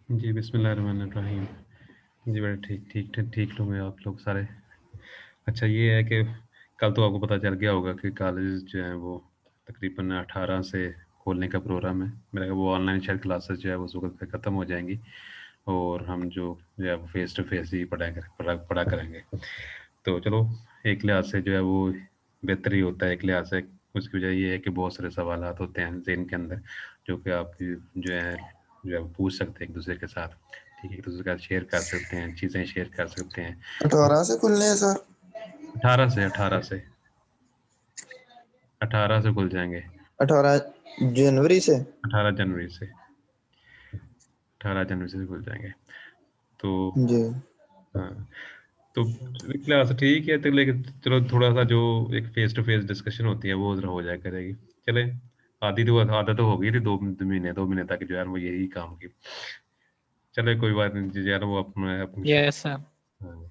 जी, बिस्मिल्लाहिर्रहमानिर्रहीम। जी, बड़े ठीक ठीक ठीक ठीक लोग हैं आप लोग सारे। अच्छा ये है कि कल तो आपको पता चल गया होगा कि कॉलेज जो हैं वो तकरीबन 18 से खोलने का प्रोग्राम है। मेरा वो ऑनलाइन शायद क्लासेस जो है वो उस वक़्त तक ख़त्म हो जाएँगी और हम जो है वो फ़ेस टू फ़ेस ही पढ़ा करेंगे। तो चलो एक लिहाज़ से जो है वो बेहतर ही होता है, एक लिहाज़ से उसकी वजह ये है कि बहुत सारे सवालात होते हैं ज़हन के अंदर जो कि आप जो है वो पूछ सकते हैं एक-दूसरे के साथ। ठीक है, एक-दूसरे के साथ शेयर कर सकते हैं, चीज़ें शेयर कर सकते हैं। 18 से खुलने हैं सर? 18 से खुल जाएँगे। 18 जनवरी से? 18 जनवरी से 18 जनवरी से खुल जाएँगे। तो जी। हाँ, तो एक लिहाज़ से ठीक है तो लेकिन चलो थोड़ा-सा जो एक फ़ेस टू फ़ेस डिस्कशन होती है वो ज़रा हो जाया करेगी। चलें, आदत तो हो गई थी 2 महीने 2 महीने तक जो है वो यही काम की। चलिए कोई बात नहीं जी यार वो अपना अपनी यस सर। हाँ।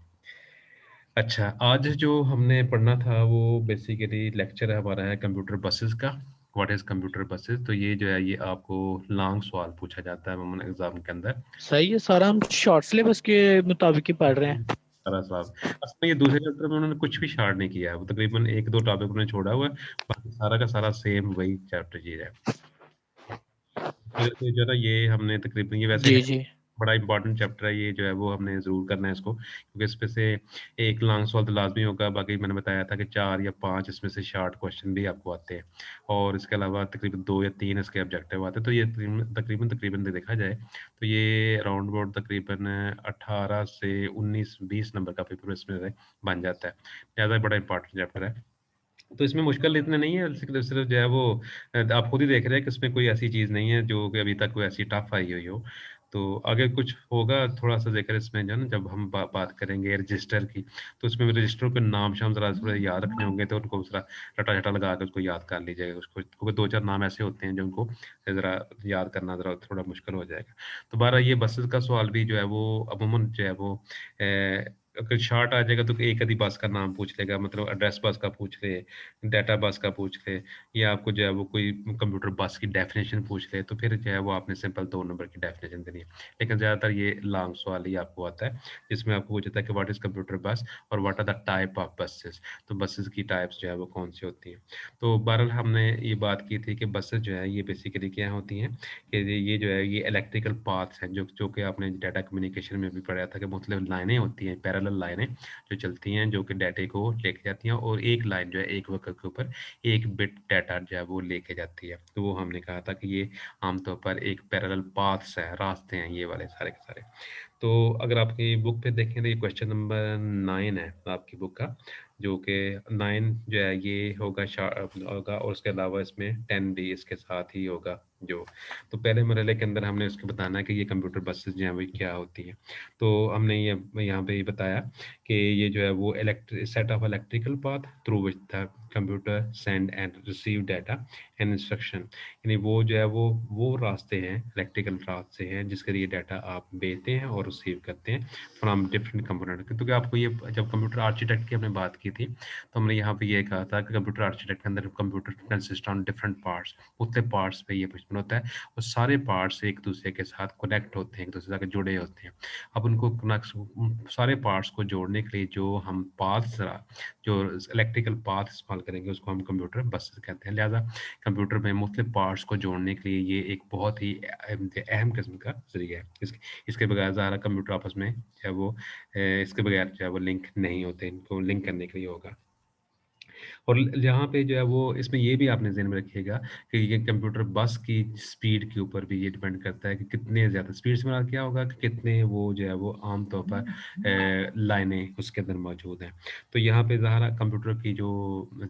अच्छा, आज जो हमने पढ़ना था वो बेसिकली लेक्चर हमारा है कंप्यूटर बसेस का। What is computer buses? तो ये जो है ये आपको लॉन्ग सवाल पूछा जाता है अमूमन एग्ज़ाम के अंदर। सही है सर, हम शॉर्ट सिलेबस के मुताबिक ही पढ़ रहे हैं। सारा साहब असल में ये दूसरे चैप्टर में उन्होंने कुछ भी शार्ट नहीं किया है। वो तकरीबन 1-2 टॉपिक उन्होंने छोड़ा हुआ है, बाकी सारा का सारा सेम वही चैप्टर जी है। तो जो है ना ये हमने तकरीबन ये वैसे है जी जी। बड़ा इम्पोर्टेंट चैप्टर है ये जो है वो हमने ज़रूर करना है इसको क्योंकि इसमें से एक लॉन्ग सवाल तो लाज़मी होगा, बाकी मैंने बताया था कि 4 या 5 इसमें से शॉर्ट क्वेश्चन भी आपको आते हैं और इसके अलावा तकरीबन 2 या 3 इसके ऑब्जेक्टिव आते हैं। तो ये तकरीबन देखा जाए तो ये अराउंड अबाउट तकरीबन 18 से 19-20 नंबर का पेपर इसमें से बन जाता है। लिहाज़ा बड़ा इम्पोर्टेंट चैप्टर है। तो इसमें मुश्किल इतने नहीं है, सिर्फ़ जो है वो आप खुद ही देख रहे हैं कि इसमें कोई ऐसी चीज़ नहीं है जो कि अभी तक कोई ऐसी टफ़ आई हुई हो। तो आगे कुछ होगा थोड़ा-सा ज़िक्र इसमें जो है ना जब हम बात करेंगे रजिस्टर की, तो उसमें रजिस्टरों के नाम-शाम ज़रा थोड़े याद रखने होंगे तो उनको ज़रा रटा-शटा लगा के उसको याद कर लीजिएगा उसको क्योंकि 2-4 नाम ऐसे होते हैं जो उनको ज़रा याद करना ज़रा थोड़ा मुश्किल हो जाएगा। तो बहरहाल ये बसेस का सवाल भी जो है वो अमूमन जो है वो अगर शॉर्ट आ जाएगा तो एक आधी बस का नाम पूछ लेगा मतलब एड्रेस बस का पूछ ले, डाटा बस का पूछ ले या आपको जो है वो कोई कंप्यूटर बस की डेफिनेशन पूछ ले तो फिर जो है वो आपने सिंपल 2 नंबर की डेफिनेशन देनी है। लेकिन ज़्यादातर ये लॉन्ग सवाल ही आपको आता है, जिसमें आपको पूछा था कि व्हाट इज़ कंप्यूटर बस और what are the type of buses तो बसेस की टाइप्स जो है वो कौन-सी होती हैं। तो बहरहाल हमने ये बात की थी कि बसेस जो है ये बेसिकली क्या होती हैं कि ये जो है ये इलेक्ट्रिकल पाथ्स हैं जो कि आपने डाटा कम्युनिकेशन में भी पढ़ा था कि मुख्तलिफ लाइनें होती हैं, पैरेलल लाइनें जो चलती हैं जो कि डाटे को लेके जाती हैं और एक लाइन जो है एक वक्र के ऊपर एक बिट डाटा जो है वो लेके जाती है। तो वो हमने कहा था कि ये आमतौर पर एक पैरेलल पाथ्स है, रास्ते हैं ये वाले सारे के सारे। तो अगर आपकी बुक पे देखें तो ये क्वेश्चन नंबर 9 है आपकी बुक का, जो कि 9 जो है ये होगा और उसके अलावा इसमें 10 भी इसके साथ ही होगा जो। तो पहले मरहले के अंदर हमने उसको बताना है कि ये कंप्यूटर बसेस जो हैं वो क्या होती हैं। तो हमने ये यहाँ पे ये बताया कि ये जो है वो set of electrical path through which the computer send and receive data and instruction यानी वो जो है वो रास्ते हैं इलेक्ट्रिकल रास्ते हैं जिसके लिए डाटा आप भेजते हैं और रिसीव करते हैं फ्रॉम डिफरेंट कंपोनेंट क्योंकि आपको ये जब कंप्यूटर आर्किटेक्ट की हमने बात की थी तो हमने यहाँ पे ये कहा था कि कंप्यूटर आर्किटेक्ट के अंदर computer consist on different parts मुख्तलिफ पार्ट्स पे ये प्रश्न होता है और सारे पार्ट्स एक दूसरे के साथ कनेक्ट होते हैं एक दूसरे के जुड़े होते हैं अब उनको सारे पार्ट्स को जोड़ने के लिए जो हम पाथ्स जो इलेक्ट्रिकल पाथ इस्तेमाल करेंगे उसको हम कंप्यूटर बस कहते हैं लिहाजा कंप्यूटर में मुख्तलिफ पार्ट्स को जोड़ने के लिए ये एक बहुत ही अहम किस्म का जरिया है इसके बगैर ज़ाहिर है कंप्यूटर आपस में जो है वो इसके बगैर जो है वो लिंक नहीं होते इनको लिंक करने के लिए होगा और यहाँ पे जो है वो इसमें ये भी आपने ज़हन में रखिएगा कि ये कंप्यूटर बस की स्पीड के ऊपर भी ये डिपेंड करता है कि कितने ज़्यादा स्पीड से मेरा क्या होगा कि कितने वो जो है वो आम तौर पर लाइनें उसके अंदर मौजूद हैं। तो यहाँ पे ज़ाहिर है कंप्यूटर की जो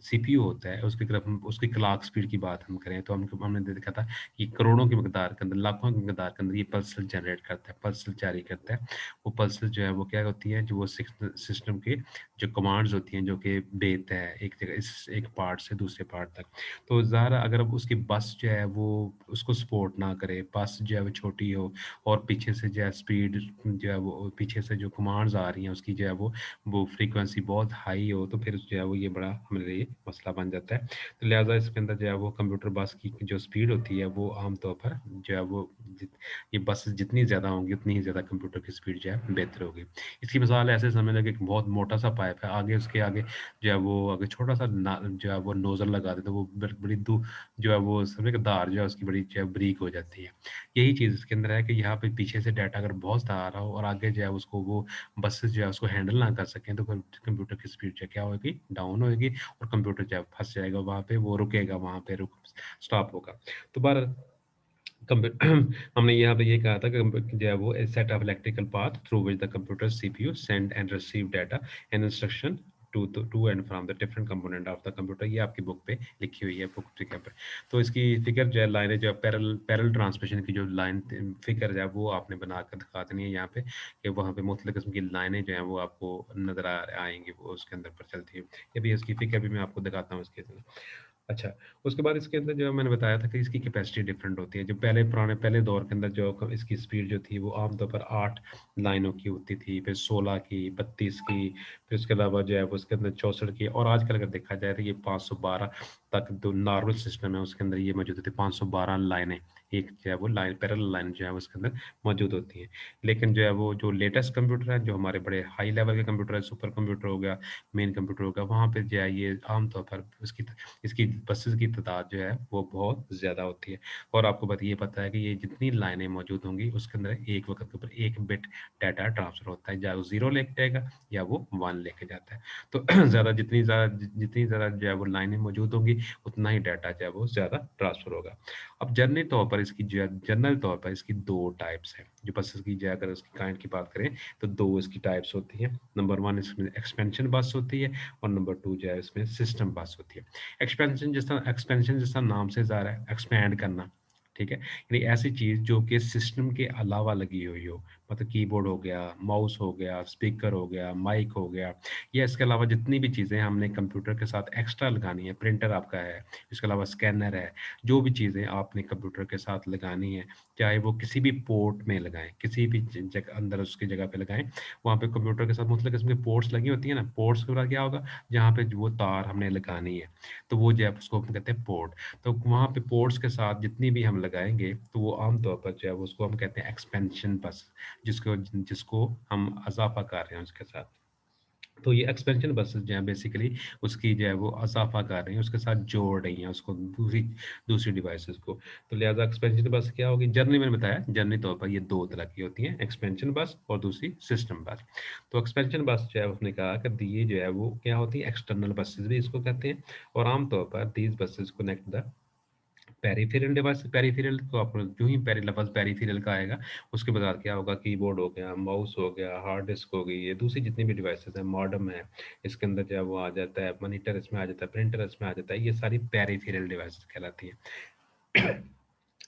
सीपीयू होता है उसकी तरफ उसकी क्लॉक स्पीड की बात हम करें तो हमने देखा था कि करोड़ों की मकदार के अंदर, लाखों की मकदार के अंदर ये पल्सेस जनरेट करता है, पल्सेस जारी करता है। वो पल्सेस जो है वो क्या होती हैं जो वो सिस्टम के जो कमांड्स होती हैं जो कि भेजता है एक जगह इस एक पार्ट से दूसरे पार्ट तक। तो ज़ाहिर है अगर अब उसकी बस जो है वो उसको सपोर्ट ना करे, बस जो है वो छोटी हो और पीछे से जो है स्पीड जो है वो पीछे से जो कमांड्स आ रही हैं उसकी जो है वो फ्रीक्वेंसी बहुत हाई हो, तो फिर जो है वो ये बड़ा हमारे लिए मसला बन जाता है। तो लिहाजा इसके अंदर जो है वो कंप्यूटर बस की जो स्पीड होती है वो आमतौर पर जो है वो ये बस जितनी ज़्यादा होंगी उतनी ही ज़्यादा कंप्यूटर की स्पीड जो है बेहतर होगी। इसकी मिसाल ऐसे समझ लें कि एक बहुत मोटा सा पाइप है, आगे उसके आगे जो है वो अगर छोटा सा जो है वो नोजल लगा दे तो वो बड़ी जो है वो समझे कि धार जो है उसकी बड़ी जो है ब्रीक हो जाती है। यही चीज़ इसके अंदर है कि यहाँ पे पीछे से डाटा अगर बहुत ज़्यादा आ रहा हो और आगे जो है उसको वो बसेस जो है उसको हैंडल ना कर सकें, तो फिर कंप्यूटर की स्पीड जो है क्या होगी, डाउन होएगी और कंप्यूटर जो है फँस जाएगा वहाँ पे, वो रुकेगा वहाँ पे, स्टॉप होगा। तो बहरहाल हमने यहाँ पे ये कहा था कि जो है वो set of electrical path through which the computer CPU send and receive data and instruction to and from the different component of the computer. ये आपकी बुक पे लिखी हुई है, बुक ठीक है पे। तो इसकी फिगर जो है लाइनें जो है पैरेलल ट्रांसमिशन की जो लाइन फिगर जो है वो आपने बनाकर दिखा देनी है यहाँ पे, कि वहाँ पे मुख्तलिफ किस्म की लाइनें जो हैं वो आपको नजर आएंगी, वो उसके अंदर पर चलती है। ये भी इसकी फिगर भी मैं आपको दिखाता हूँ इसके अंदर। अच्छा, उसके बाद इसके अंदर जो मैंने बताया था कि इसकी कैपेसिटी डिफरेंट होती है। जो पहले दौर के अंदर जो इसकी स्पीड जो थी वो आमतौर पर 8 लाइनों की होती थी, फिर 16 की, 32 की, फिर उसके अलावा जो है वो उसके अंदर 64 की, और आजकल अगर देखा जाए तो ये 512 तक जो नॉर्मल सिस्टम है उसके अंदर ये मौजूद होती है। 512 लाइनें एक जो है वो लाइन पैरेलल लाइन जो है उसके अंदर मौजूद होती हैं। लेकिन जो है वो जो लेटेस्ट कंप्यूटर है, जो हमारे बड़े हाई लेवल के कंप्यूटर है, सुपर कंप्यूटर हो गया, मेन कंप्यूटर हो गया, वहाँ पे जो है ये आमतौर पर इसकी बसेस की तादाद जो है वो बहुत ज़्यादा होती है। और आपको ये पता है कि ये जितनी लाइनें मौजूद होंगी उसके अंदर एक वक्त के ऊपर एक बिट डाटा ट्रांसफर होता है, या वो 0 लेके जाएगा या वो 1 लेके जाता है। तो जितनी ज़्यादा जो है वो लाइनें मौजूद होंगी उतना ही डाटा जो है वो ज़्यादा ट्रांसफर होगा। अब जनरल तौर पर इसकी 2 टाइप्स हैं। जो बसेस की जो है अगर उसकी काइंड की बात करें तो 2 इसकी टाइप्स होती हैं। नंबर 1 इसमें एक्सपेंशन बस होती है और नंबर 2 जो है इसमें सिस्टम बस होती है। एक्सपेंशन जैसा नाम से ज़ा रहा है, एक्सपैंड करना, ठीक है? यानी ऐसी चीज़ जो कि सिस्टम के अलावा लगी हुई हो, मतलब कीबोर्ड हो गया, माउस हो गया, स्पीकर हो गया, माइक हो गया, या इसके अलावा जितनी भी चीज़ें हमने कंप्यूटर के साथ एक्स्ट्रा लगानी है, प्रिंटर आपका है, इसके अलावा स्कैनर है, जो भी चीज़ें आपने कंप्यूटर के साथ लगानी है, चाहे वो किसी भी पोर्ट में लगाएँ, किसी भी जगह अंदर उसकी जगह पे लगाएँ, वहाँ पे कंप्यूटर के साथ मुख्तलिफ किस्म के पोर्ट्स लगी होती है ना, पोर्ट्स के बाद क्या होगा, जहाँ पे वो तार हमने लगानी है, तो वो जो है उसको हम कहते हैं पोर्ट। तो वहाँ पे पोर्ट्स के साथ जितनी भी हम लगाएँगे, तो वो आम तौर पर जो है वो उसको हम कहते हैं एक्सपेंशन बस, जिसको जिसको हम अज़ाफ़ा कर रहे हैं उसके साथ। तो ये एक्सपेंशन बसेस जो हैं बेसिकली उसकी जो है वो अज़ाफ़ा कर रही हैं, उसके साथ जोड़ रही हैं उसको दूसरी डिवाइसेस को। तो लिहाज़ा एक्सपेंशन बस क्या होगी, जनरली मैंने बताया जनरली तौर पर ये 2 तरह की होती हैं, एक्सपेंशन बस और दूसरी सिस्टम बस। तो एक्सपेंशन बस जो है उसने कहा कि ये जो है वो क्या होती है, एक्सटर्नल बसेस भी इसको कहते हैं, और आम तौर पर these buses connect the peripheral device. Peripheral तो आप जो ही लफ्ज़ पेरिफेरल का आएगा उसके बाद क्या होगा, कीबोर्ड हो गया, माउस हो गया, हार्ड डिस्क हो गई, ये दूसरी जितनी भी डिवाइसेस हैं, मॉडेम है, इसके अंदर जो है वो आ जाता है, मॉनिटर इसमें आ जाता है, प्रिंटर इसमें आ जाता है, ये सारी पेरिफेरल डिवाइसेस कहलाती हैं।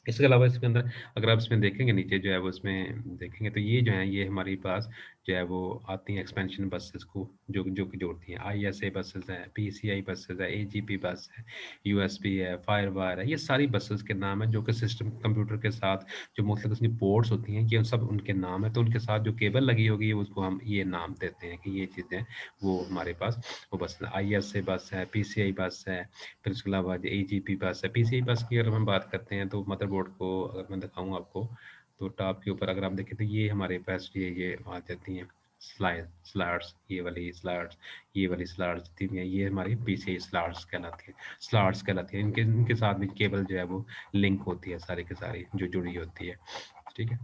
इसके अलावा इसके अंदर अगर आप इसमें देखेंगे नीचे जो है वो इसमें देखेंगे तो ये जो है ये हमारे पास जो है वो आती हैं एक्सपेंशन बसेस को जो कि जोड़ती हैं। आईएसए बसेस हैं, पीसीआई बसेस है, एजीपी बस है, यूएसबी है, फायरवायर है, ये सारी बसेस के नाम है जो कि सिस्टम कंप्यूटर के साथ जो मुख्तलिफ उसकी पोर्ट्स होती हैं, ये सब उनके नाम है। तो उनके साथ जो केबल लगी होगी उसको हम ये नाम देते हैं कि ये चीज़ें वो हमारे पास वो बस आईएसए बस है, पीसीआई बस है, फिर उसके अलावा जो एजीपी बस है। पीसीआई बस की अगर हम बात करते हैं तो मदरबोर्ड को अगर मैं दिखाऊँ आपको, तो टॉप के ऊपर अगर आप देखें तो ये हमारे पास ये आ जाती हैं स्लॉट्स, ये वाली स्लॉट्स जितनी हैं ये हमारी पीसीआई स्लॉट्स कहलाती हैं। इनके साथ भी केबल जो है वो लिंक होती है सारी की सारी जो जुड़ी होती है, ठीक है?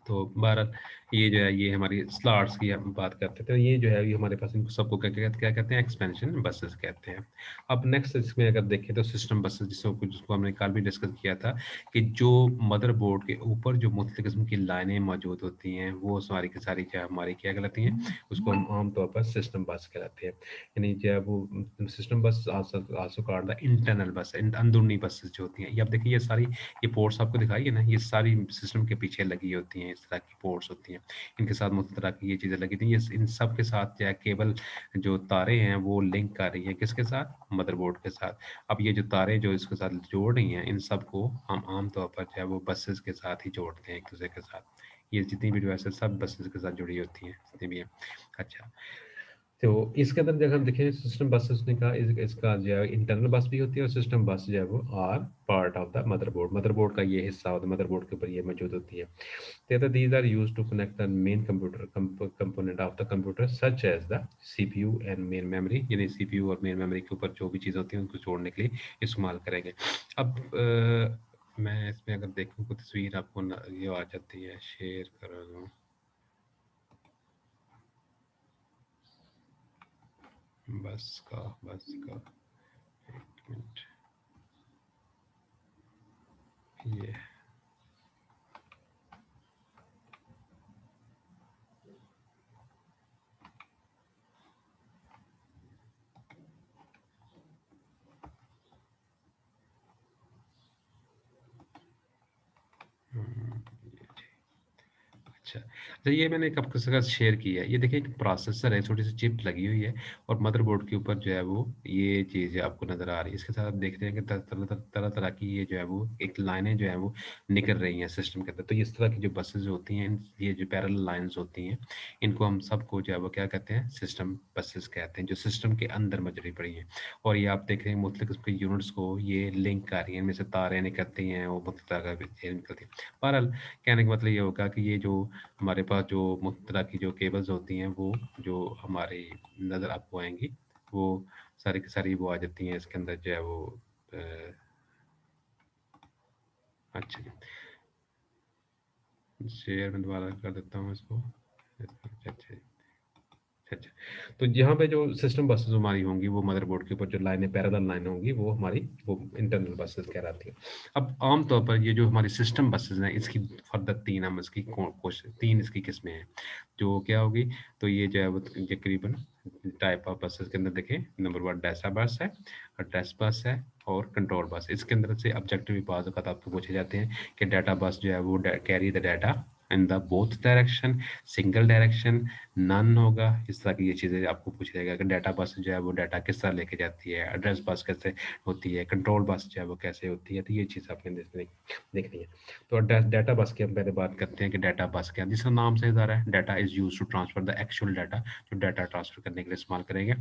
तो बहरहाल ये जो है ये हमारी स्लॉट्स की हम बात करते थे, तो ये जो है ये हमारे पास इनको सबको क्या कहते हैं, एक्सपेंशन बसेस कहते हैं। अब नेक्स्ट इसमें अगर देखें तो सिस्टम बसेस जिसको हमने कल भी डिस्कस किया था कि जो मदरबोर्ड के ऊपर जो मुख्तलिफ किस्म की लाइनें मौजूद होती हैं वो सारी की सारी क्या हमारी क्या कहलाती हैं, उसको हम आमतौर पर सिस्टम बस कहलाते हैं। यानी जो है वो सिस्टम बस आल्सो कॉल्ड द इंटरनल बस, अंदरूनी बसेस जो होती हैं। ये आप देखिए ये सारी ये पोर्ट्स आपको दिखाई है ना, ये सारी सिस्टम के पीछे लगी होती हैं, इस तरह की पोर्ट्स होती हैं। हैं, इनके साथ मुख्तलिफ तरह की ये चीज़ें लगी थी। ये इन सब के साथ जो है केबल जो तारे हैं वो लिंक कर रही हैं किसके साथ, मदरबोर्ड के साथ। अब ये जो तारे जो इसके साथ जोड़ रही हैं, इन सब को हम आम तौर पर जो है वो बसेस के साथ ही जोड़ते हैं एक दूसरे के साथ। ये जितनी भी डिवाइसेस सब बसेस के साथ जुड़ी होती हैं जितनी भी हैं। अच्छा, तो इसके अंदर जब हम देखें सिस्टम बसेस ने कहा इसका जो है इंटरनल बस भी होती है और सिस्टम बस जो है वो are part of the motherboard, motherboard का ये हिस्सा होता है, मदरबोर्ड के ऊपर ये मौजूद होती है। तो these are used to connect the main computer component of the computer such as the CPU and main memory, यानी CPU और main memory के ऊपर जो भी चीज़ होती है उनको जोड़ने के लिए इस्तेमाल करेंगे। अब मैं इसमें अगर देखूँ कोई तस्वीर आपको ये आ जाती है, शेयर कर रहा हूँ, बस का एक मिनट, ये अच्छा, तो ये मैंने एक आपके साथ शेयर किया है। ये देखिए एक प्रोसेसर है, छोटी सी चिप लगी हुई है और मदरबोर्ड के ऊपर जो है वो ये चीज़ आपको नज़र आ रही है। इसके साथ आप देख रहे हैं कि तरह-तरह की ये जो है वो एक लाइनें जो है वो निकल रही हैं सिस्टम के अंदर। तो इस तरह की जो बसेस होती हैं, ये जो पैरेलल लाइन्स होती हैं, इनको हम सबको जो है वो क्या कहते हैं, सिस्टम बसेस कहते हैं, जो सिस्टम के अंदर मजरी पड़ी हैं। और ये आप देख रहे हैं मुख्तलिफ किस्म के यूनिट्स को ये लिंक कर रही हैं, इनमें से तारें निकलती हैं और मुख्तलिफ तरह का निकलती हैं। बहरहाल कहने का मतलब ये होगा कि ये जो हमारे पास जो मुख्तलिफ तरह की जो केबल्स होती हैं वो जो हमारी नज़र आपको आएँगी, वो सारी की सारी वो आ जाती हैं इसके अंदर जो है वो अ, अच्छा जी, शेयर मैं दोबारा कर देता हूँ इसको। अच्छा, अच्छा। अच्छा, तो यहाँ पे जो सिस्टम बसेस हमारी होंगी वो मदरबोर्ड के ऊपर जो लाइनें पैरेलल लाइन होंगी वो हमारी वो इंटरनल बसेस कहलाती हैं। अब आम तौर पर ये जो हमारी सिस्टम बसेस हैं इसकी फर्दर 3 हम इसकी कोशिश 3 इसकी किस्में हैं। जो क्या होगी, तो ये जो है वो तकरीबन टाइप ऑफ बसेस के अंदर देखें, नंबर 1 डेसा बस है, एड्रेस बस है और कंट्रोल बस। इसके अंदर से ऑब्जेक्टिव भी बाज़ औक़ात आपको पूछे जाते हैं कि डाटा बस जो है वो carry the data in the both direction, single direction, नन होगा, इस तरह की ये चीज़ें आपको पूछा जाएगा कि डाटा बस जो है वो डाटा किस तरह लेके जाती है, एड्रेस बस कैसे होती है, कंट्रोल बस जो है वो कैसे होती है, तो ये चीज़ आपने देखनी है। तो डाटा बस की हम पहले बात करते हैं कि डाटा बस क्या है। जिसका नाम से ज़ाहिर है, data is used to transfer the actual data, जो डाटा ट्रांसफर करने के लिए इस्तेमाल करेंगे।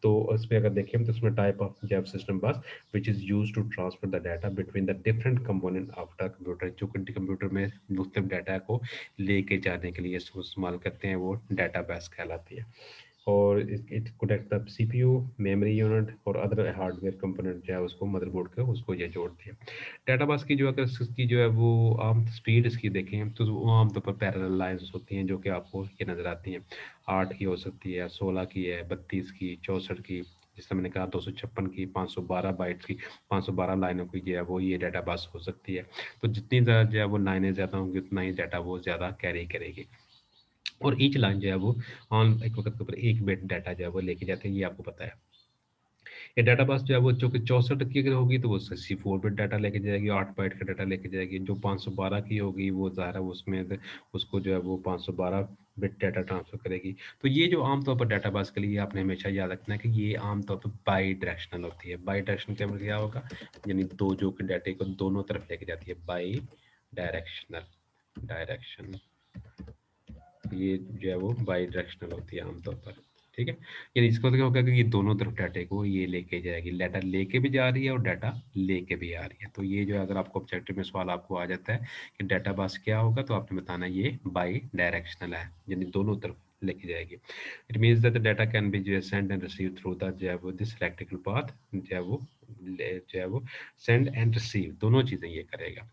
तो इसमें अगर देखें तो इसमें टाइप ऑफ जो system bus which is used to transfer the data between the different component of the computer, जो कंप्यूटर में मुख्तलिफ डाटा को लेके जाने के लिए इसको इस्तेमाल करते हैं, वो डाटा बस कहलाती है। और it connect the CPU, memory unit और अदर हार्डवेयर कंपोनेंट जो है उसको मदरबोर्ड के उसको ये जोड़ती है। डाटा बस की जो अगर इसकी जो है वो आम स्पीड इसकी देखें तो वो आमतौर पर पैरेलल लाइंस होती हैं जो कि आपको ये नज़र आती हैं। 8 की हो सकती है, 16 की है, 32 की, 64 की, जिससे मैंने कहा 256 की, 512 बाइट्स की, 512 लाइनों की जो है वो ये डाटा बस हो सकती है। तो जितनी ज़्यादा जो है वो लाइनें ज़्यादा होंगी उतना ही डाटा वो ज़्यादा कैरी करेगी। और ईच लाइन जो है वो ऑन एक वक्त के ऊपर 1 बिट डाटा जो है वो लेके जाते हैं, ये आपको पता है। ये डाटा बस जो है वो जो कि 64 की अगर होगी तो वो 64 बिट डाटा लेके जाएगी, 8 बाइट का डाटा लेके जाएगी। जो 512 की होगी वो ज़ाहिर है उसमें उसको जो है वो 512 बिट डाटा ट्रांसफ़र करेगी। तो ये जो आम तौर पर डाटा बस के लिए आपने हमेशा याद रखना है कि ये आम तौर पर बाई डायरेक्शनल होती है। बाई डायरेक्शनल का मतलब क्या होगा? यानी 2 जो कि डाटे को दोनों तरफ लेके जाती है, बाई डायरेक्शन। ये जो है वो बाई डायरेक्शनल होती है आमतौर पर, ठीक है। यानी इसका मतलब क्या होगा कि ये दोनों तरफ डाटे को ये लेके जाएगी, डाटा लेके भी जा रही है और डाटा लेके भी आ रही है। तो ये जो है अगर आपको ऑब्जेक्टिव में सवाल आपको आ जाता है कि डाटा बस क्या होगा, तो आपने बताना ये बाई डायरेक्शनल है, यानी दोनों तरफ लेके जाएगी। It means that the data can be जो है send and receive through the जो है वो दिस इलेक्ट्रिकल पाथ, जो है वो सेंड एंड रिसीव दोनों चीज़ें ये करेगा।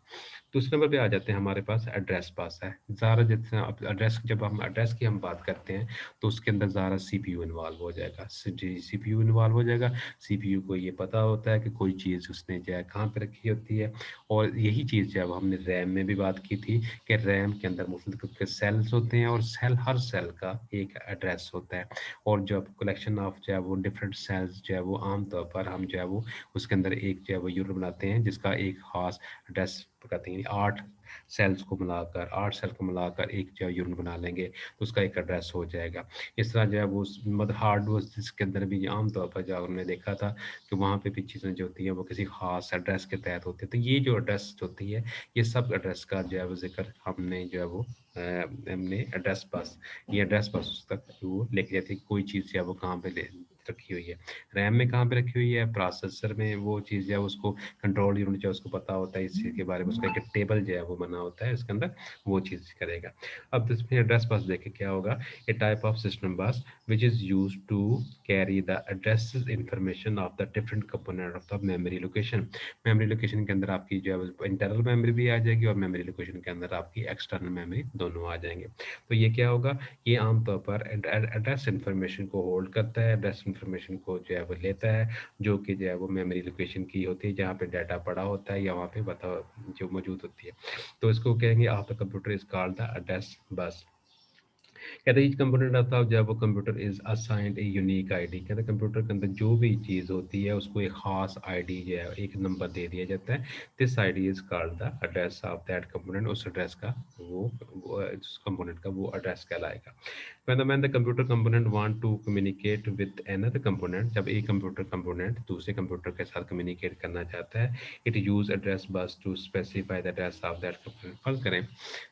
दूसरे नंबर पे आ जाते हैं, हमारे पास एड्रेस पास है। ज़ारा जितना एड्रेस, जब हम एड्रेस की हम बात करते हैं तो उसके अंदर ज़ारा सीपीयू इन्वॉल्व हो जाएगा, सीपीयू इन्वॉल्व हो जाएगा। सीपीयू को ये पता होता है कि कोई चीज़ उसने जो है कहाँ पे रखी होती है। और यही चीज़ जो है वो हमने रैम में भी बात की थी कि रैम के अंदर मुख्तलिफ किस्म के सेल्स होते हैं और हर सेल का एक एड्रेस होता है। और जब कलेक्शन ऑफ जो है वो डिफरेंट सेल्स जो है वो आम तौर पर हम जो है वो उसके अंदर एक जो है वो यूनिट बनाते हैं जिसका एक खास एड्रेस तो कहते हैं 8 सेल्स को मिलाकर 8 सेल को मिलाकर एक जो यूनिट बना लेंगे तो उसका एक एड्रेस हो जाएगा। इस तरह जो है वो मतलब हार्डवेयर जिसके अंदर भी आमतौर पर जो हमने देखा था कि वहाँ पे भी चीज़ें जो होती हैं वो किसी ख़ास एड्रेस के तहत होती है। तो ये जो एड्रेस होती है ये सब एड्रेस का जो है वो ज़िक्र हमने जो है वो हमने एड्रेस बस ये एड्रेस बस तक वो लेके जाती है कोई चीज़ जो है वो कहाँ पे रखी हुई है। रैम में कहाँ पे रखी हुई है, प्रोसेसर में वो चीज़ जो है उसको कंट्रोल यूनिट जो है उसको पता होता है इस चीज़ के बारे में, उसका एक टेबल जो है वो बना होता है इसके अंदर, वो चीज़ करेगा। अब इसमें एड्रेस बस देखें क्या होगा, ए टाइप ऑफ सिस्टम बस which is used to carry the addresses information of the different component of the memory location। Memory location के अंदर आपकी जो है इंटरनल मेमोरी भी आ जाएगी और मेमोरी लोकेशन के अंदर आपकी एक्सटर्नल मेमोरी दोनों आ जाएंगे। तो ये क्या होगा, ये आमतौर पर एड्रेस इंफॉर्मेशन को होल्ड करता है, एड्रेस इंफॉर्मेशन को जो है वो लेता है, जो कि जो है वो मेमोरी लोकेशन की होती है जहाँ पे डाटा पड़ा होता है या वहाँ पे बता जो मौजूद होती है। तो इसको कहेंगे आप the computer is called the address bus. कहते हैं कंप्यूटर आता जब वो computer is assigned a unique ID, कहते हैं कंप्यूटर के अंदर जो भी चीज़ होती है उसको एक खास आईडी जो है एक नंबर दे दिया जाता है। This ID is called the address of that component, उस एड्रेस का वो उस कंपोनेंट का वो एड्रेस कहलाएगा। when the computer component want to communicate with another component, जब एक कंप्यूटर कंपोनेंट दूसरे कंप्यूटर के साथ कम्युनिकेट करना चाहता है, it use address bus to specify the address of that component. फर्ज करें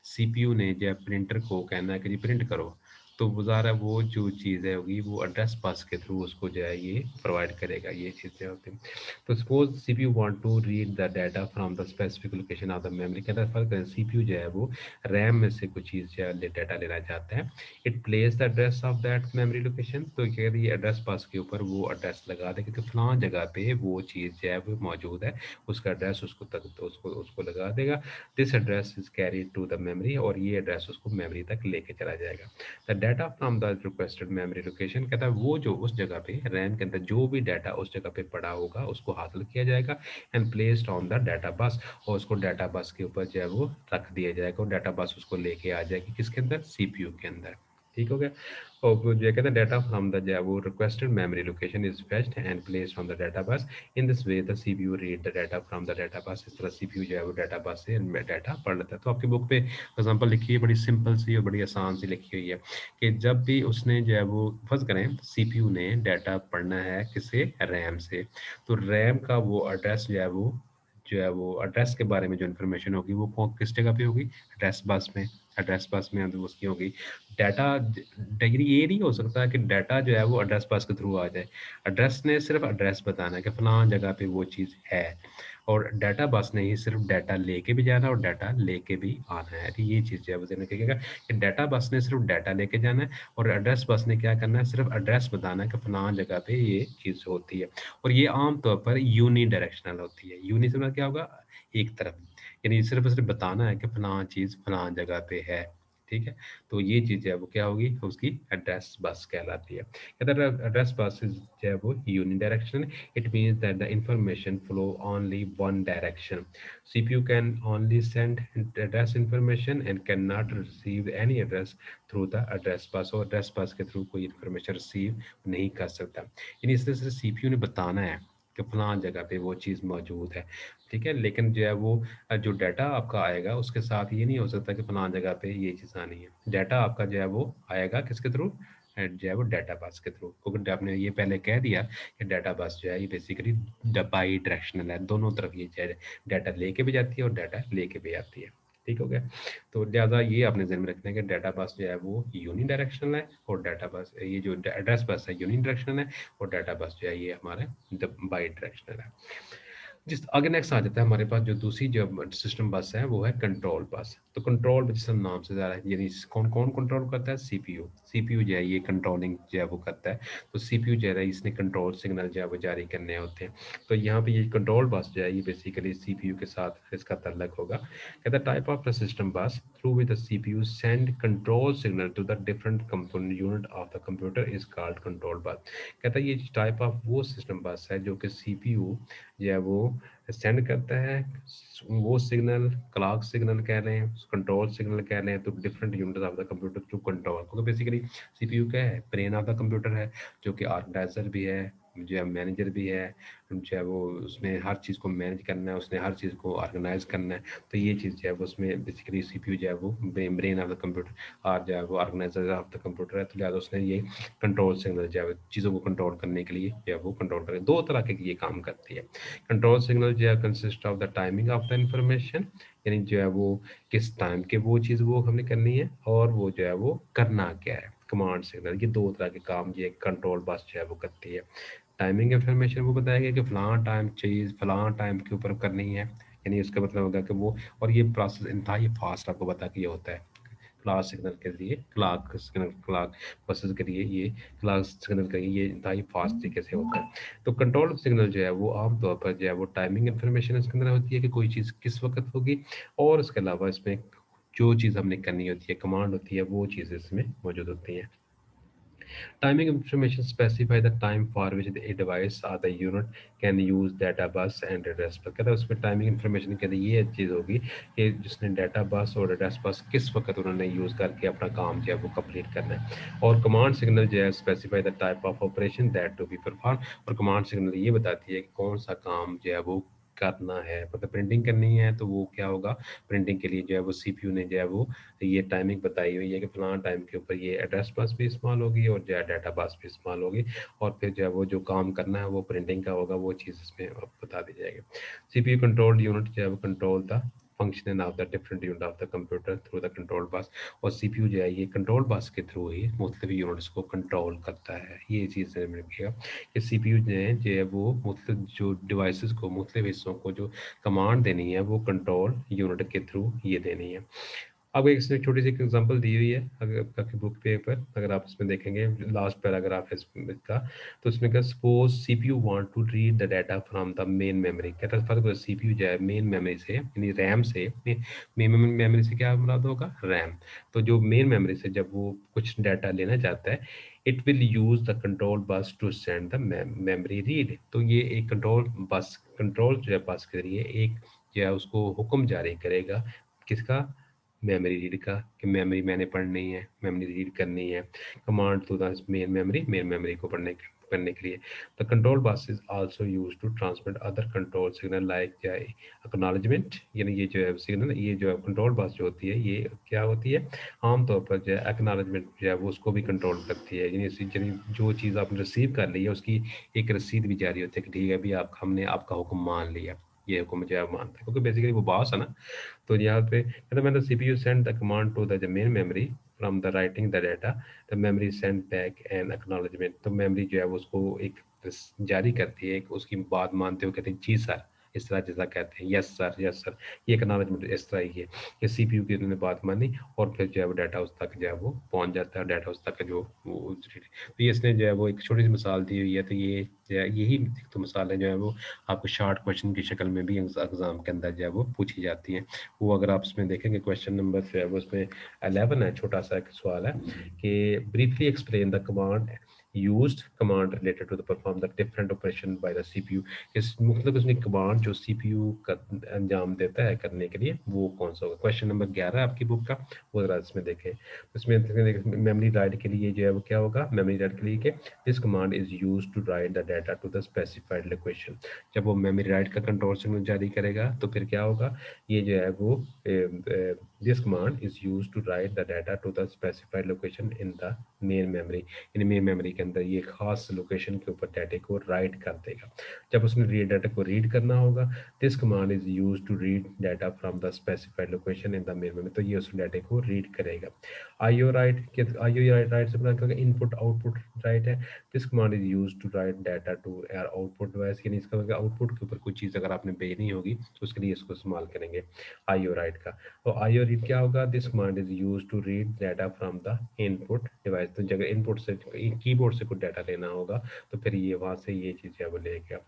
सीपीयू ने जब प्रिंटर को कहना है कि जी प्रिंट करो, तो वो ज़ाहिर है वो जो चीज़ है होगी वो एड्रेस बस के थ्रू उसको जो है ये प्रोवाइड करेगा, ये चीज़ें होती हैं। तो suppose CPU want to read the data from the specific location of the memory, कहता है फर्क करें सीपीयू जो है वो रैम में से कुछ चीज़ जो है डाटा लेना चाहता है, it place the address of that memory location. तो क्या ये एड्रेस बस के ऊपर वो एड्रेस लगा दे कि फलां जगह पे वो चीज़ जो है वो मौजूद है, उसका एड्रेस उसको तक तो उसको लगा देगा। This address is carried to the memory, और ये एड्रेस उसको मेमोरी तक लेके चला जाएगा। The data from the requested memory location, कहता है वो जो उस जगह पे रैम के अंदर जो भी डाटा उस जगह पे पड़ा होगा उसको हासिल किया जाएगा and placed on the data बस, और उसको डाटा बस के ऊपर जो है वो रख दिया जाएगा और डाटा बस उसको लेके आ जाएगी किसके अंदर, सीपीयू के अंदर। ठीक हो गया। और जो कहते हैं डाटा फ्रॉम द जो है वो requested memory location is fetched and placed on the data बस, in this way the CPU read the data from the data बस। इस तरह सीपीयू जो है वो डाटा बस से डाटा पढ़ लेता है। तो आपकी बुक पे एग्जांपल लिखी है, बड़ी सिंपल सी और बड़ी आसान सी लिखी हुई है कि जब भी उसने जो है वो फर्ज करें सीपीयू ने डाटा पढ़ना है किससे, रैम से, तो रैम का वो एड्रेस जो है वो एड्रेस के बारे में जो इन्फॉर्मेशन होगी वो किस जगह पे होगी, एड्रेस बस में। एड्रेस बस में अंदर उसकी होगी डाटा। डिग्री ये नहीं हो सकता कि डाटा जो है वो एड्रेस बस के थ्रू आ जाए, एड्रेस ने सिर्फ एड्रेस बताना है कि फलां जगह पे वो चीज़ है, और डाटा बस ने ही सिर्फ डाटा लेके भी जाना और डाटा लेके भी आना है। तो ये चीज़ जो है वो ध्यान रखिएगा कि डाटा बस ने सिर्फ डाटा लेके जाना है और एड्रेस बस ने क्या करना है, सिर्फ एड्रेस बताना है कि फलां जगह पे ये चीज़ होती है। और ये आम तौर पर यूनी डायरेक्शनल होती है। यूनी से मतलब क्या होगा, एक तरफ, यानी सिर्फ सिर्फ बताना है कि फलां चीज़ फलां जगह पे है। ठीक है, तो ये चीज़ है वो क्या होगी, उसकी एड्रेस बस कहलाती है। कहते हैं एड्रेस बस जो है वो unidirectional, it means that the information flow only one direction. CPU can only send address information and cannot receive any address through the address bus, और address bus के through कोई इंफॉर्मेशन रिसीव नहीं कर सकता। यानी इस तरह से CPU ने बताना है कि फलां जगह पे वो चीज़ मौजूद है। ठीक है, लेकिन जो है वो जो डाटा आपका आएगा उसके साथ ये नहीं हो सकता कि फलां जगह पे ये चीज़ आनी है। डाटा आपका जो है वो आएगा किसके थ्रू, जो है वो डाटा बस के थ्रू, क्योंकि आपने ये पहले कह दिया कि डाटा बस जो है ये बेसिकली बाई डायरेक्शनल है, दोनों तरफ ये डाटा लेके भी जाती है और डाटा लेके भी आती है। ठीक हो गया। तो लिहाजा ये आपने ध्यान में रखना है कि डाटा बस जो है वो यूनी डायरेक्शनल है और डाटा बस ये जो एड्रेस बस है यूनी डायरेक्शनल है और डाटा बस जो है ये हमारे बाई डायरेक्शनल है। जिस आगे नेक्स्ट आ जाता है हमारे पास जो दूसरी जो सिस्टम बस है वो है कंट्रोल बस। तो कंट्रोल जिस नाम से ज़्यादा है, यानी कौन कौन कंट्रोल करता है, सीपीयू। सीपीयू जो है ये कंट्रोलिंग जो है वो करता है। तो सीपीयू जो है इसने कंट्रोल सिग्नल जो है वो जारी करने होते हैं। तो यहाँ पे ये कंट्रोल बस जो है ये बेसिकली सीपीयू के साथ इसका तल्लक होगा। कहता है type of the system bus through with the CPU send control signal to the different component unit of the computer is called control bus. कहता है ये टाइप ऑफ वो सिस्टम बस है जो कि सीपीयू जो है वो सेंड करता है वो सिग्नल, क्लॉक सिग्नल कह रहे हैं, कंट्रोल सिग्नल कह रहे हैं, तो different unit of the computer to control. क्योंकि बेसिकली सीपीयू क्या है, ब्रेन ऑफ द कंप्यूटर है, जो कि ऑर्गेनाइजर भी है, जो है मैनेजर भी है, जो है वो उसने हर चीज़ को मैनेज करना है, उसने हर चीज़ को ऑर्गेनाइज करना है। तो ये चीज़ जो है वो उसमें बेसिकली सीपीयू जो है वो ब्रेन ऑफ द कंप्यूटर और जो है वो ऑर्गेनाइजर ऑफ द कंप्यूटर है। तो लिहाजा उसने ये कंट्रोल सिग्नल जो है चीज़ों को कंट्रोल करने के लिए जो है वो कंट्रोल करें। दो तरह के ये काम करती है। कंट्रोल सिग्नल जो है consist of the timing of the information, यानी जो है वो किस टाइम के वो चीज़ वो हमने करनी है और वो जो है वो करना क्या है। कमांड सिग्नल ये दो तरह के काम ये कंट्रोल बस जो है वो करती है। टाइमिंग इंफॉर्मेशन वो बताया गया कि फलां टाइम चीज़ फलां टाइम के ऊपर करनी है, यानी उसका मतलब होगा कि वो, और ये प्रोसेस इंतहाई फास्ट आपको बता के ये होता है। क्लाक सिग्नल के लिए क्लाक सिग्नल क्लाक बसेस के लिए ये क्लाक सिग्नल का ये इंतहाई फास्ट तरीके से होता है। तो कंट्रोल सिग्नल जो है वो आमतौर पर जो है वो टाइमिंग इंफॉर्मेशन इसके अंदर होती है कि कोई चीज़ किस वक्त होगी, और उसके अलावा इसमें जो चीज़ हमने करनी होती है कमांड होती है वो चीज़ इसमें मौजूद होती हैं। Timing information specify the time for which a device or the unit can use data bus and address bus। कहता है उसमें टाइमिंग इन्फॉर्मेशन कहते ये चीज़ होगी कि जिसने डाटा बस और एड्रेस बस किस वक्त उन्होंने यूज़ करके अपना काम जो है वो कंप्लीट करना है। और कमांड सिग्नल जो है specify the type of operation that to be perform, और कमांड सिग्नल ये बताती है कि कौन सा काम जो है वो करना है। मतलब प्रिंटिंग करनी है तो वो क्या होगा, प्रिंटिंग के लिए जो है वो सीपीयू ने जो है वो ये टाइमिंग बताई हुई है कि फलां टाइम के ऊपर ये एड्रेस बस भी इस्तेमाल होगी और जो है डाटा बस भी इस्तेमाल होगी, और फिर जो है वो जो काम करना है वो प्रिंटिंग का होगा, वो चीज़ इसमें बता दी जाएगी। सीपीयू कंट्रोल यूनिट जो है वो control the function of the different unit of the computer through the control बस, और सीपीयू जो है ये कंट्रोल बस के थ्रू ही मुख्तलिफ यूनिट्स को कंट्रोल करता है। ये चीज़ ध्यान में रखिएगा कि सीपीयू जो है वो मुख्तलिफ जो डिवाइसेस को मुख्तलिफ हिस्सों को जो कमांड देनी है वो कंट्रोल यूनिट के थ्रू ये देनी है। अब एक इसमें छोटी सी एग्जांपल दी हुई है, अगर आपकी बुक पे पर अगर आप इसमें देखेंगे लास्ट पैराग्राफ है इसका, तो इसमें क्या, suppose CPU want to read the data from the main memory. कहता है फर्क सीपीयू जो है मेन मेमोरी से यानी रैम से, मेन मेमोरी से क्या मुराद होगा, रैम। तो जो मेन मेमोरी से जब वो कुछ डाटा लेना चाहता है, it will use the control bus to send the memory read. तो ये एक कंट्रोल जो है बस के जरिए एक जो है उसको हुक्म जारी करेगा, किसका, मेमोरी रीड का, कि मेमोरी मैंने पढ़नी है, मेमोरी रीड करनी है। Command to the main memory को करने के लिए। The control bus is also used to transmit other control signal like acknowledgement, यानी ये जो है सिग्नल, ये जो है कंट्रोल बस जो होती है ये क्या होती है, आमतौर पर जो है एक्नॉलेजमेंट जो है वो उसको भी कंट्रोल करती है। यानी जो चीज़ आपने रिसीव कर ली है उसकी एक रसीद भी जारी होती है कि ठीक है अभी आप हमने आपका हुक्म मान लिया, ये हुक्म जो है मानता है, क्योंकि बेसिकली वो बॉस है ना। तो यहाँ पे कहता है, when the CPU send the command to the main memory from the writing the data, the memory send back an acknowledgement। तो memory जो है वो उसको एक जारी करती है, एक उसकी बात मानते हुए कहते हैं जी सर, इस तरह जैसा कहते हैं यस सर यस सर, ये एक्नॉलेजमेंट इस तरह ही है कि सीपीयू की उन्होंने बात मानी और फिर जो है वो डाटा उस तक जो है वो पहुंच जाता है, डाटा उस तक जो वो तो ये इसने जो है वो एक छोटी सी मिसाल दी हुई है। तो ये जो है यही तो मिसालें जो है वो आपको शॉर्ट क्वेश्चन की शक्ल में भी एग्जाम के अंदर जो है वो पूछी जाती हैं। वो अगर आप इसमें देखेंगे क्वेश्चन नंबर जो है वो उसमें 11 है, छोटा सा एक सवाल है कि briefly explain the command used command related to the perform the different operation by the CPU। इस मतलब उसने कमांड जो CPU का अंजाम देता है करने के लिए वो कौन सा होगा। क्वेश्चन नंबर 11 आपकी बुक का, वो जरा इसमें देखें। इसमें मेमोरी राइट के लिए जो है वो क्या होगा, मेमोरी राइट के लिए कि this command is used to write the data to the specified location. जब वो मेमोरी राइट का कंट्रोल सिग्नल जारी करेगा तो फिर क्या होगा, ये जो है वो this command is used to write the data to the specified location in the main memory. In main memory के अंदर ये खास लोकेशन के ऊपर डाटा को राइट कर देगा। जब उसने रीड डाटा को रीड करना होगा, this command is used to read data from the specified location in the main memory. तो ये उस डाटा को रीड करेगा। आईओ राइट, आईओ राइट से बना इनपुट आउटपुट राइट है। This command is used to write data to output device, यानी इसका मतलब आउटपुट के ऊपर कोई चीज़ अगर आपने भेजनी होगी तो उसके लिए इसको इस्तेमाल करेंगे आईओ राइट का। तो आईओ रीड क्या होगा, this command is used to read data from the input device. तो जब इनपुट से कीबोर्ड से कुछ डाटा लेना होगा तो फिर ये वहाँ से ये चीज़ है वो लेगा।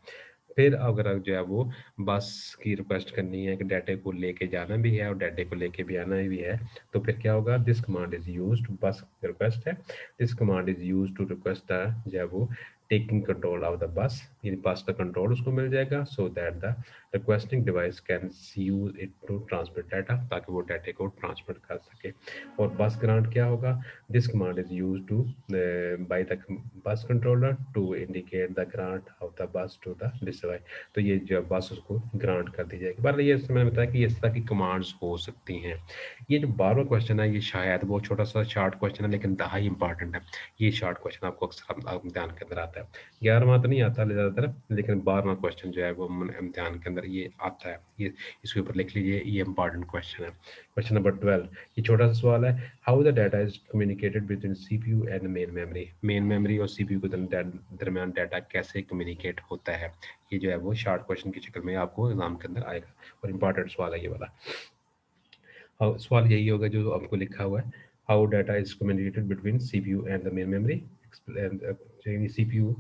फिर अगर जो है वो बस की रिक्वेस्ट करनी है कि डाटे को लेके जाना भी है और डाटे को लेके भी आना भी है, तो फिर क्या होगा, this command is used, bus request है, this command is used to request the जो है वो टेकिंग कंट्रोल ऑफ द बस, यानी बस का कंट्रोल उसको मिल जाएगा, so that the requesting device can use it to transmit data, ताकि वो डाटा को ट्रांसमिट कर सके। और बस ग्रांट क्या होगा, this command is use to by the bus controller to indicate the grant of the bus to the device. तो ये जो बस उसको ग्रांट कर दी जाएगी। पर ये मैंने बताया कि इस तरह की कमांड्स हो सकती हैं। ये जो 12वां क्वेश्चन है, ये शायद बहुत छोटा सा शॉर्ट क्वेश्चन है, लेकिन हाई इंपॉर्टेंट है। ये शॉर्ट क्वेश्चन आपको अक्सर इम्तिहान के अंदर आता है। 11वां तो नहीं आता ज़्यादातर, लेकिन 12वां क्वेश्चन जो है वो इम्तिहान के अंदर ये आता है। ये इसके ऊपर लिख लीजिए, ये इंपॉर्टेंट क्वेश्चन है। क्वेश्चन नंबर 12, ये छोटा सा सवाल है, how the data is communicated between CPU and main memory. Main memory और सीपीयू के दरमियान डाटा कैसे कम्युनिकेट होता है। ये जो है वो शॉर्ट क्वेश्चन की शक्ल में आपको एग्जाम के अंदर आएगा, और इंपॉर्टेंट सवाल है ये वाला। सवाल यही होगा जो आपको लिखा हुआ है, how data is communicated between CPU and the main memory, CPU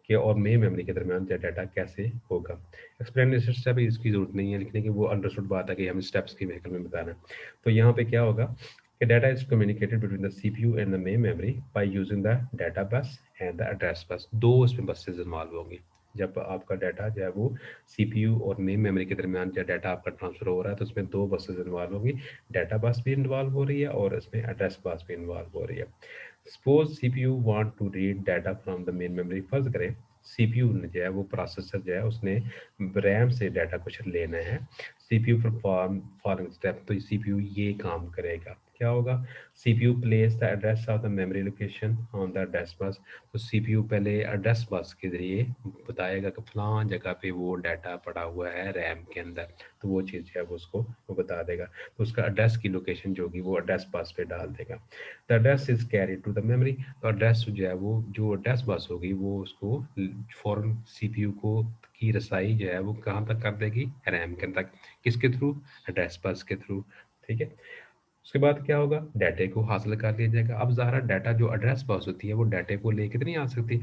के और मेन मेमोरी के दरमियान डाटा कैसे होगा। एक्सप्लेनेशन स्टेप इसकी जरूरत नहीं है लिखने की, वो अंडरस्टूड बात है कि हमें स्टेप्स की व्हीकल में बताना है। तो यहाँ पे क्या होगा कि data is communicated between the CPU and the main memory by using the data बस एंड द एड्रेस बस। दो उसमें बसेज इन्वॉल्व होंगी। जब आपका डाटा जो है वो सीपीयू और मेन मेमोरी के दरमियान जो डाटा आपका ट्रांसफर हो रहा है, तो उसमें दो बसेज इन्वॉल्व होंगी, डाटा बस भी इन्वॉल्व हो रही है और इसमें एड्रेस बस भी इन्वॉल्व हो रही है। Suppose CPU want to read data from the main memory. फर्ज करें सीपीयू ने जो है वो प्रोसेसर जो है उसने रैम से डाटा कुछ लेना है, सीपीयू परफॉर्म फॉलोइंग स्टेप। तो सीपीयू ये काम करेगा, क्या होगा, CPU place the address of the memory location on the address bus. तो सीपीयू पहले एड्रेस बस के जरिए बताएगा कि फलां जगह पे वो डाटा पड़ा हुआ है रैम के अंदर, तो वो चीज़ जो है वो उसको वो बता देगा। तो उसका एड्रेस की लोकेशन जो होगी वो एड्रेस बस पे डाल देगा। The address is carry to the memory. तो एड्रेस जो है वो जो एड्रेस बस होगी वो उसको फॉरन सीपीयू को की रसाई जो है वो कहाँ तक कर देगी, रैम के तक। किसके थ्रू, एड्रेस बस के थ्रू। ठीक है, उसके बाद क्या होगा, डाटे को हासिल कर लिया जाएगा। अब ज़ाहिर डाटा जो एड्रेस बस होती है वो डाटे को लेके तो नहीं आ सकती,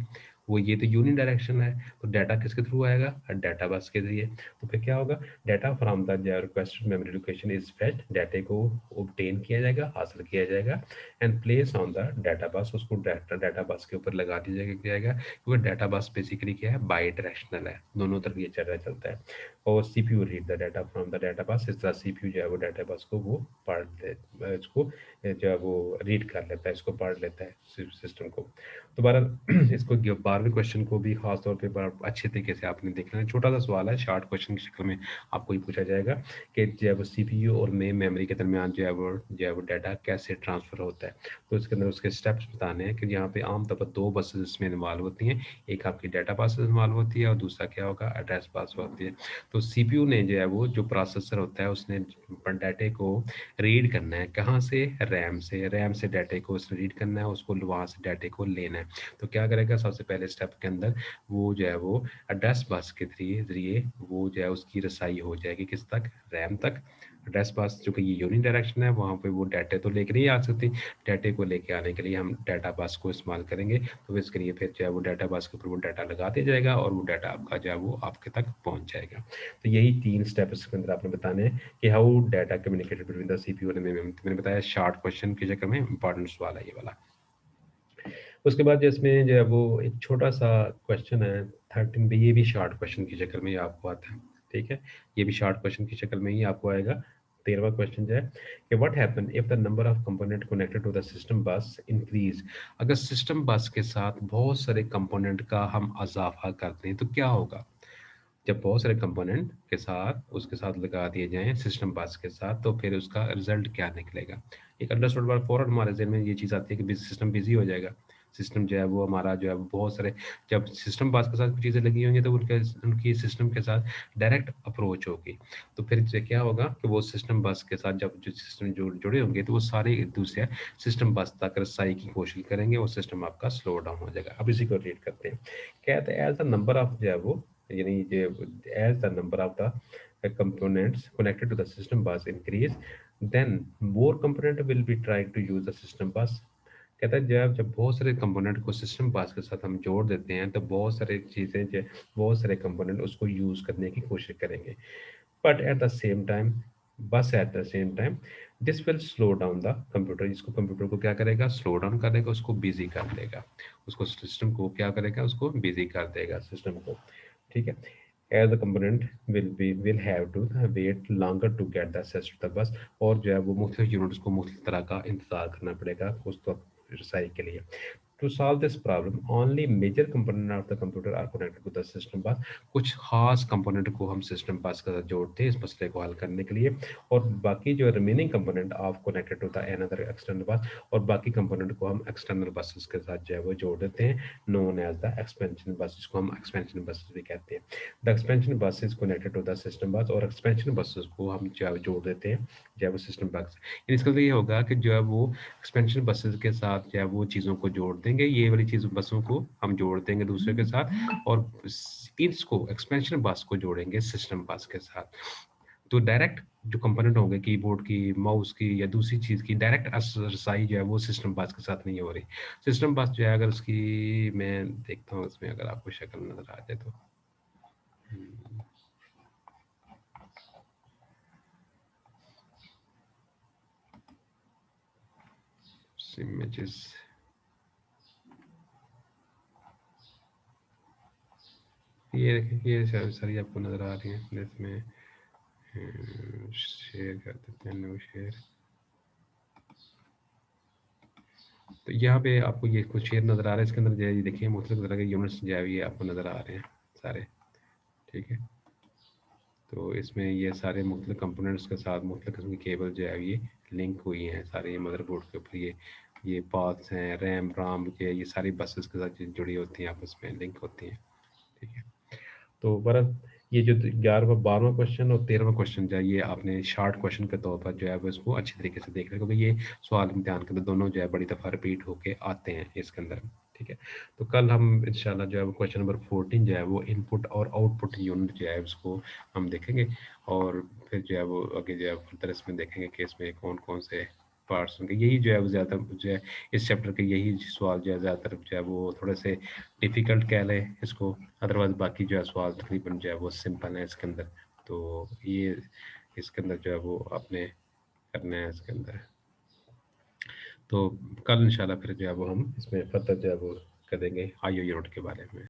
वो ये तो यूनि डायरेक्शन है, तो डाटा किसके थ्रू आएगा, डाटा बस के जरिए। तो फिर क्या होगा, data from the requested memory location is fed, डाटे को ऑब्टेन किया जाएगा, हासिल किया जाएगा, and place on the data बस, उसको डाटा बस के ऊपर लगा दिया जाएगा। क्योंकि डाटा बस बेसिकली क्या है, बाई डायरेक्शनल है, दोनों तरफ ये चलता है। और CPU read the data from the data बस, इस तरह सीपीयू जो है वो डाटा बस को वो पढ़ ले, इसको जो है वो रीड कर लेता है, इसको पढ़ लेता है सिस्टम को। दोबारा इसको 12वें क्वेश्चन को भी खास तौर पे बड़ा अच्छे तरीके से आपने देखना है। छोटा सा सवाल है, शॉर्ट क्वेश्चन की शक्ल में आपको ये पूछा जाएगा कि जो है वो सीपीयू और मेन मेमोरी के दरमियान जो है वो डाटा कैसे ट्रांसफर होता है। तो इसके अंदर उसके स्टेप्स बताने हैं कि यहाँ पे आमतौर पर दो बसेस इसमें इन्वॉल्व होती हैं, एक आपकी डाटा बस इन्वॉल्व होती है और दूसरा क्या होगा, एड्रेस बस होती है। तो सीपीयू ने जो है वो जो प्रोसेसर होता है उसने डाटे को रीड करना है, कहाँ से, रैम से। रैम से डाटे को उसने रीड करना है, उसको वहाँ से डाटे को लेना है। तो क्या करेगा, सबसे पहले स्टेप के अंदर वो जो है वो एड्रेस बस के जरिए वो जो है उसकी रसाई हो जाएगी किस तक, रैम तक। एड्रेस बस जो कि ये यूनि डायरेक्शन है, वहाँ पे वो डाटे तो लेकर नहीं आ सकती, डाटे को लेके आने के लिए हम डाटा बस को इस्तेमाल करेंगे। तो इसके लिए फिर जो है वो डाटा बस के ऊपर वो डाटा लगा दिया जाएगा और वो डाटा आपका जो है वो आपके तक पहुँच जाएगा। तो यही 3 स्टेप इसके अंदर आपने बताने हैं कि how data communicated between the CPU और मेमोरी। मैंने बताया शॉर्ट क्वेश्चन के चक्कर में इंपॉर्टेंट सवाल है ये वाला। उसके बाद जिसमें जो है वो एक छोटा सा क्वेश्चन है 13 पे, ये भी शॉर्ट क्वेश्चन की शक्ल में ही आपको आता है। ठीक है, ये भी शॉर्ट क्वेश्चन की शक्ल में ही आपको आएगा। 13वां क्वेश्चन जो है कि what happen if the number of component connected to the system bus increase. अगर सिस्टम बस के साथ बहुत सारे कंपोनेंट का हम इजाफा करते हैं तो क्या होगा। जब बहुत सारे कंपोनेंट के साथ उसके साथ लगा दिए जाएं सिस्टम बस के साथ, तो फिर उसका रिजल्ट क्या निकलेगा। एक अंडरस्टूड बार फौरन हमारे जहन में ये चीज़ आती है कि सिस्टम बिजी हो जाएगा। सिस्टम जो है वो हमारा जो है बहुत सारे, जब सिस्टम बस के साथ कुछ चीज़ें लगी होंगी तो उनकी सिस्टम के साथ डायरेक्ट अप्रोच होगी। तो फिर जो क्या होगा कि वो सिस्टम बस के साथ जब जो सिस्टम जुड़े होंगे तो वो सारे एक दूसरे सिस्टम बस तक रसाई की कोशिश करेंगे और सिस्टम आपका स्लो डाउन हो जाएगा। अब इसी को रीड करते हैं। कहते हैं एज द नंबर ऑफ जो है वो, यानी as the number of the components connected to the system bus increase, then more component will be trying to use the system bus। कहता है जब बहुत सारे कंपोनेंट को सिस्टम बस के साथ हम जोड़ देते हैं तो बहुत सारी चीज़ें जो बहुत सारे कंपोनेंट उसको यूज़ करने की कोशिश करेंगे। But at the same time this will slow down the computer, इसको कंप्यूटर को क्या करेगा, स्लो डाउन कर देगा, उसको बिजी कर देगा, उसको सिस्टम को क्या करेगा, उसको बिजी कर देगा सिस्टम को, ठीक है। As the component will have to wait longer to get the access to the bus, और जो है वो मुख्तलिफ यूनिट्स को मुख्तलिफ तरह का इंतजार करना पड़ेगा उसको रसाई के लिए। To solve this problem, only major component of the computer are connected to the system bus. कुछ खास कंपोनेंट को हम सिस्टम बस के साथ जोड़ते हैं इस मसले को हल करने के लिए, और बाकी जो remaining component of connected to the another external bus, और बाकी कंपोनेंट को हम एक्सटर्नल बसेस के साथ जो है वो जोड़ देते हैं, नोन एज द एक्सपेंशन बस, जिसको हम एक्सपेंशन बसेस भी कहते हैं। The expansion bus is connected to the system bus, और एक्सपेंशन बसेस को हम जो है जोड़ देते हैं जो है वो सिस्टम बस। इसका मतलब ये होगा कि जो है वो एक्सपेंशन बसेस के साथ जो है वो चीज़ों को जोड़ देंगे, ये वाली चीज़ बसों को हम जोड़ देंगे दूसरे के साथ, और इसको एक्सपेंशन बस को जोड़ेंगे सिस्टम बस के साथ। तो डायरेक्ट जो कंपोनेंट होंगे कीबोर्ड की, माउस की या दूसरी चीज़ की, डायरेक्ट रसाई जो है वो सिस्टम बस के साथ नहीं हो रही। सिस्टम बस जो है अगर उसकी मैं देखता हूँ इसमें अगर आपको शक्ल नज़र आ जाए तो images, ये ये सारी आपको नज़र आ रही है, इसमें शेयर कर देते हैं, नो शेयर। तो यहाँ पे आपको ये कुछ शेयर नज़र आ रहा है, इसके अंदर जो है ये देखिए मुख्तलिफ तरह के यूनिट्स जो है ये आपको नज़र आ रहे हैं सारे, ठीक है। तो इसमें ये सारे मुख्तलिफ कंपोनेंट्स के साथ मुख्तलिफ किस्म की केबल जो है ये लिंक हुई हैं सारे, ये मदरबोर्ड के ऊपर ये पाथ्स हैं, रैम राम के, ये सारी बसेस के साथ जुड़ी होती हैं, आपस में लिंक होती हैं, ठीक है। तो बरस ये जो 11वां 12वां क्वेश्चन और 13वां क्वेश्चन जो है ये आपने शॉर्ट क्वेश्चन के तौर पर जो है वो इसको अच्छी तरीके से देख रहे हैं, क्योंकि ये सवाल इम्तिहान के अंदर दोनों जो है बड़ी दफ़ा रिपीट होके आते हैं इसके अंदर, ठीक है। तो कल हम इंशाल्लाह जो है वो क्वेश्चन नंबर 14 जो है वो इनपुट और आउटपुट यूनिट जो है उसको हम देखेंगे, और फिर जो है वो आगे जो है फर्दर इसमें देखेंगे कि इसमें कौन कौन से पार्ट्स होंगे। यही जो है वो ज़्यादा जो है इस चैप्टर के यही सवाल जो है ज़्यादातर जो है वो थोड़े से डिफ़िकल्ट कह लें इसको, अदरवाइज़ बाकी जो है सवाल तकरीबन जो है वो सिंपल है इसके अंदर। तो ये इसके अंदर जो है वो आपने करना है इसके अंदर। तो कल इंशाल्लाह फिर जो है वो हम इसमें फर्दर जो है वो करेंगे आईओ यूनिट के बारे में।